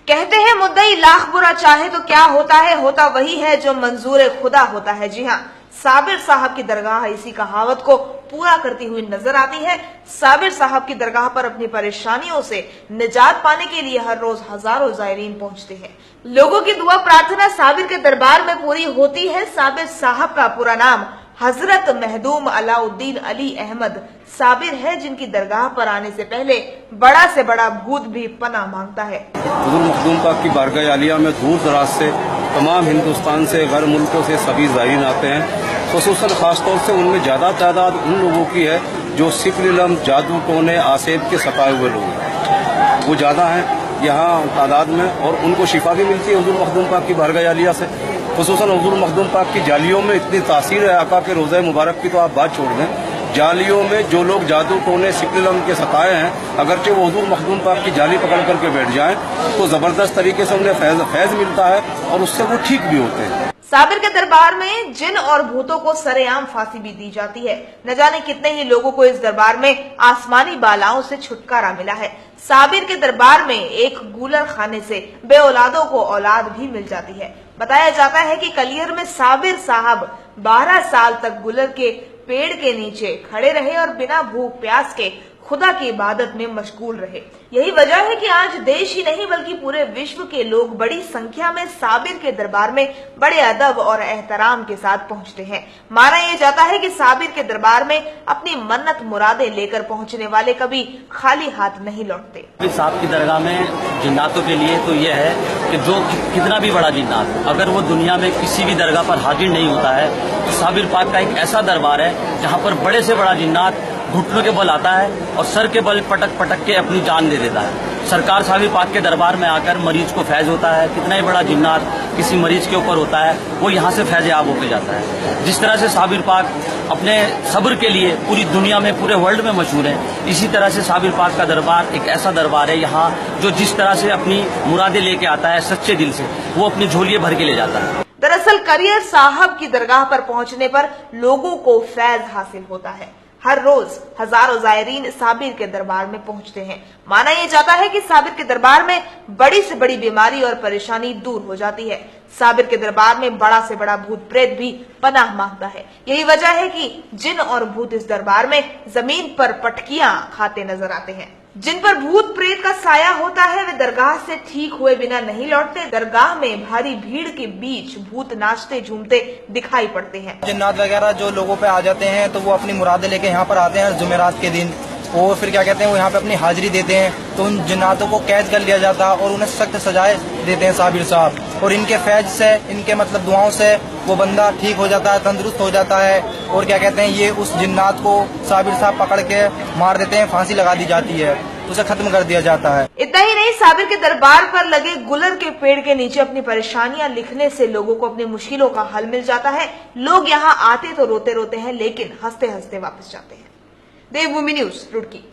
कहते हैं मुद्दई लाख बुरा चाहे तो क्या होता है, होता वही है जो मंजूर खुदा होता है। जी हाँ, साबिर साहब की दरगाह इसी कहावत को पूरा करती हुई नजर आती है। साबिर साहब की दरगाह पर अपनी परेशानियों से निजात पाने के लिए हर रोज हजारों जायरीन पहुंचते हैं। लोगों की दुआ प्रार्थना साबिर के दरबार में पूरी होती है। साबिर साहब का पूरा नाम हजरत महदूम अलाउद्दीन अली अहमद साबिर है, जिनकी दरगाह पर आने से पहले बड़ा से बड़ा भूत भी पनाह मांगता है। हुजूर मखदूम पाक की बारगाह आलिया में दूर दराज से तमाम हिंदुस्तान से गैर मुल्कों से सभी ज़ायरीन आते हैं। खुसूसन खासतौर से उनमें ज़्यादा तादाद उन लोगों की है जो सिफर इल्म, जादू टोने, आसेब के सताए हुए लोग हैं, वो ज़्यादा हैं यहाँ तादाद में, और उनको शिफा भी मिलती है हुजूर मखदूम पाक की बारगाह आलिया से। खुसूसन हुजूर मखदूम पाक की जालियों में इतनी तासीर है आका के रोज़े मुबारक की तो आप बात छोड़ दें। जालियों में जो लोग जादू टोने सिफर इल्म के सताए हैं, अगरचे वो हुजूर मखदूम पाक की जाली पकड़ करके बैठ जाएं तो जबरदस्त तरीके से उन्हें फैज मिलता है और उससे वो ठीक भी होते हैं। साबिर के दरबार में जिन और भूतों को सरेआम फांसी भी दी जाती है। न जाने कितने ही लोगों को इस दरबार में आसमानी बालाओं से छुटकारा मिला है। साबिर के दरबार में एक गूलर खाने से बे औलादों को औलाद भी मिल जाती है। बताया जाता है कि कलियर में साबिर साहब 12 साल तक गुलर के पेड़ के नीचे खड़े रहे और बिना भूख प्यास के खुदा की इबादत में मशगूल रहे। यही वजह है कि आज देश ही नहीं बल्कि पूरे विश्व के लोग बड़ी संख्या में साबिर के दरबार में बड़े अदब और एहतराम के साथ पहुंचते हैं। माना यह जाता है कि साबिर के दरबार में अपनी मन्नत मुरादें लेकर पहुंचने वाले कभी खाली हाथ नहीं लौटते। साहब की दरगाह में जिन्नातों के लिए तो यह है कि जो कितना भी बड़ा जिन्नात अगर वो दुनिया में किसी भी दरगाह पर हाजिर नहीं होता है तो साबिर पाक का एक ऐसा दरबार है जहाँ पर बड़े से बड़ा जिन्नात घुटनों के बल आता है और सर के बल पटक पटक के अपनी जान दे देता है। सरकार साबिर पाक के दरबार में आकर मरीज को फैज होता है। कितना ही बड़ा जिन्नात किसी मरीज के ऊपर होता है वो यहाँ से फैज याब होकर जाता है। जिस तरह से साबिर पाक अपने सब्र के लिए पूरी दुनिया में, पूरे वर्ल्ड में मशहूर है, इसी तरह से साबिर पाक का दरबार एक ऐसा दरबार है यहाँ जो जिस तरह से अपनी मुरादें लेके आता है सच्चे दिल से, वो अपनी झोलियां भर के ले जाता है। दरअसल करियर साहब की दरगाह पर पहुंचने पर लोगों को फैज हासिल होता है। हर रोज हजारों जायरीन साबिर के दरबार में पहुंचते हैं। माना यह जाता है कि साबिर के दरबार में बड़ी से बड़ी बीमारी और परेशानी दूर हो जाती है। साबिर के दरबार में बड़ा से बड़ा भूत प्रेत भी पनाह मांगता है। यही वजह है कि जिन और भूत इस दरबार में जमीन पर पटकियां खाते नजर आते हैं। जिन पर भूत प्रेत का साया होता है वे दरगाह से ठीक हुए बिना नहीं लौटते। दरगाह में भारी भीड़ के बीच भूत नाचते झूमते दिखाई पड़ते हैं। जिन्नात वगैरह जो लोगों पे आ जाते हैं तो वो अपनी मुरादें लेके यहाँ पर आते हैं जुमेरात के दिन, और फिर क्या कहते हैं वो यहाँ पे अपनी हाजिरी देते हैं, तो उन जिन्नातों को कैद कर लिया जाता है और उन्हें सख्त सजाएं देते हैं साबिर साहब, और इनके फैज से, इनके मतलब दुआओं से वो बंदा ठीक हो जाता है, तंदुरुस्त हो जाता है। और क्या कहते हैं ये उस जिन्नात को साबिर साहब पकड़ के मार देते हैं, फांसी लगा दी जाती है, उसे खत्म कर दिया जाता है। इतना ही नहीं, साबिर के दरबार पर लगे गुलर के पेड़ के नीचे अपनी परेशानियां लिखने से लोगों को अपनी मुश्किलों का हल मिल जाता है। लोग यहाँ आते तो रोते रोते हैं लेकिन हंसते हंसते वापस जाते हैं। देवभूमि न्यूज, रुड़की।